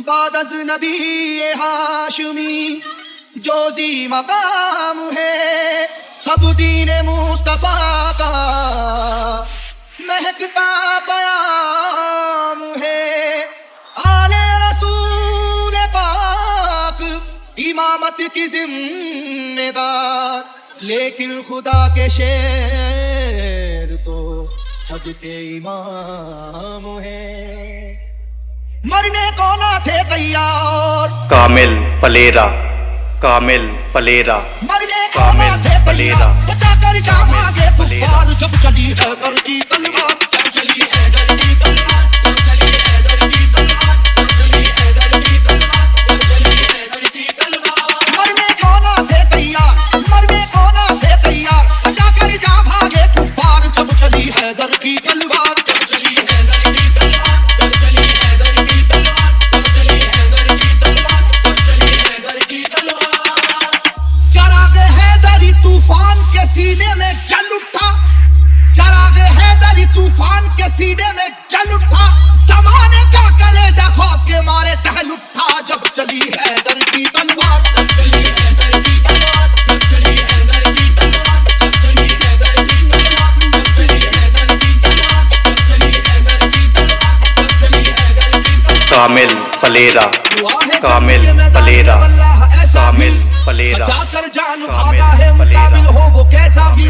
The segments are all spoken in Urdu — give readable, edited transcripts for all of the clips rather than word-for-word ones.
بعد از نبی ہاشمی جو زی مقام ہے، سب دین مصطفیٰ کا مہکتا پیام ہے۔ آل رسول پاک امامت کی ذمہ دار، لیکن خدا کے شیر تو سب کے امام ہے۔ مرنے کو نہ تھے تیار، کامل پلیرا، کامل پلیرا، مرنے کو نہ تھے تیار، بچا کر جام آگے کفار، جب چلی ہے در کی تلوار، جب چلی ہے در کی تلوار، جب چلی ہے در کی تلوار، جب چلی ہے در کی تلوار، جب چلی ہے در کی تلوار۔ مرنے کو نہ تھے تیار، مرنے کو نہ تھے تیار، بچا کر جام آگے کفار، جب چلی ہے در کی تلوار، جب چلی ہے در کی تلوار، جب چلی ہے در کی تلوار، جب چلی ہے در کی تلوار، جب چلی ہے در کی تلوار۔ چراغ حیدری طوفان کے سینے میں جل اٹھا، چراغ حیدری طوفان کے سینے میں جل اٹھا، زمانے کا کلیجہ خوف کے مارے دہل اٹھا، جب چلی حیدر کی تلوار، جب چلی حیدر کی تلوار، جب چلی حیدر کی تلوار، جب چلی حیدر کی تلوار، جب چلی حیدر کی تلوار، جب چلی حیدر کی تلوار، جب چلی حیدر کی تلوار۔ کامل پلیرا، کامل پلیرا، کامل پلیرا، جا کر جان بھاگا ہے مقابل ہو وہ کیسا بھی،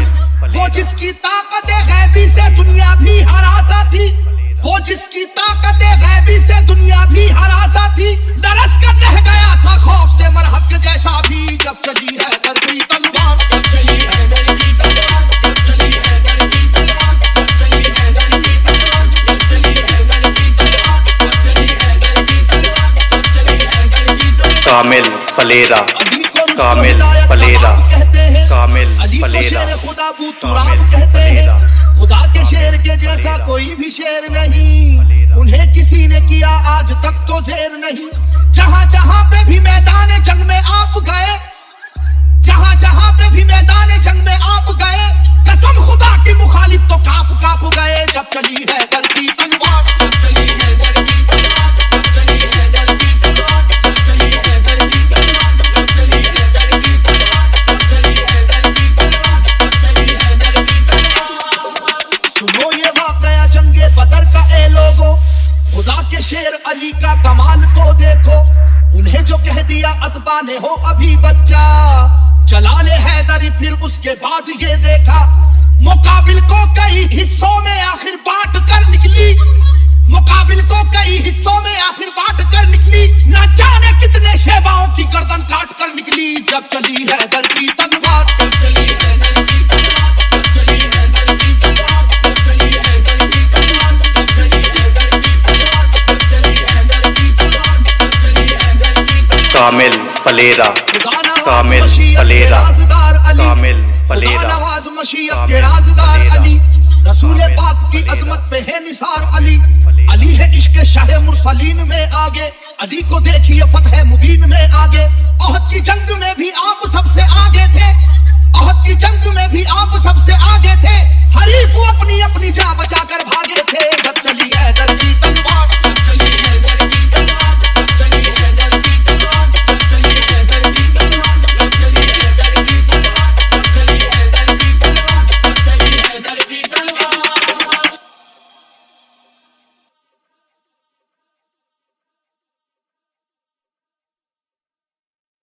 وہ جس کی طاقت غیبی سے دنیا بھی ہراسا تھی، وہ جس کی طاقت غیبی سے دنیا بھی ہراسا تھی، درس کر رہ گیا تھا خوف سے مرہق جیسا بھی، جب چلی ہے در کی تلوار، جب چلی ہے در کی تلوار، جب چلی ہے در کی تلوار، جب چلی ہے در کی تلوار، جب چلی ہے در کی تلوار، جب چلی ہے در کی تلوار، جب چلی ہے در کی تلوار۔ کامل پلیرا، کامل پلیرا، کامل پلیرا، شیر خدا بو تراب کہتے ہیں، خدا کے شیر کے جیسا کوئی بھی شیر نہیں، انہیں کسی نے کیا آج تک تو زیر نہیں۔ جہاں جہاں پہ بھی میدان جنگ میں آپ گئے، جہاں جہاں پہ بھی میدان جنگ میں آپ گئے، قسم خدا کی مخالف تو کاپ کاپ گئے، جب چلی ہے در کی تلوار، جب چلی ہے در کی تلوار، جب چلی ہے در کی تلوار، جب چلی ہے در کی تلوار، جب چلی ہے در کی تلوار، جب چلی ہے در کی تلوار، جب چلی ہے در کی تلوار۔ سنو یہ واقعہ جنگ بدر کا اے لوگو، خدا کے شیر علی کا کمال تو دیکھو، انہیں جو کہہ دیا اتباع نے ہو ابھی بچہ، جلال حیدری پھر اس کے بعد یہ دیکھا، مقابل کو کئی حصوں میں آخر بانٹ کر نکلی، مقابل کو کئی حصوں میں آخر بانٹ کر نکلی، نہ جانے کتنے شیواؤں کی گردن کاٹ کر نکلی، جب چلی حیدر کی تلوار، جب چلی حیدر کی تلوار، جب چلی حیدر کی تلوار، جب چلی حیدر کی تلوار، جب چلی حیدر کی تلوار، جب چلی حیدر کی تلوار، جب چلی حیدر کی تلوار۔ کامل پلیرا، کامل پلیرا، کامل پلیرا، خدا نواز مشیت کے رازدار علی، رسول پاک کی عظمت پہ ہے نثار علی، علی ہے عشق شاہ مرسلین میں آگے، علی کو دیکھیے فتح مبین میں آگے، احد کی جنگ میں بھی آپ سب سے آگے تھے، احد کی جنگ میں بھی آپ سب سے آگے تھے، حریف اپنی اپنی جان بچا کر بھاگے تھے،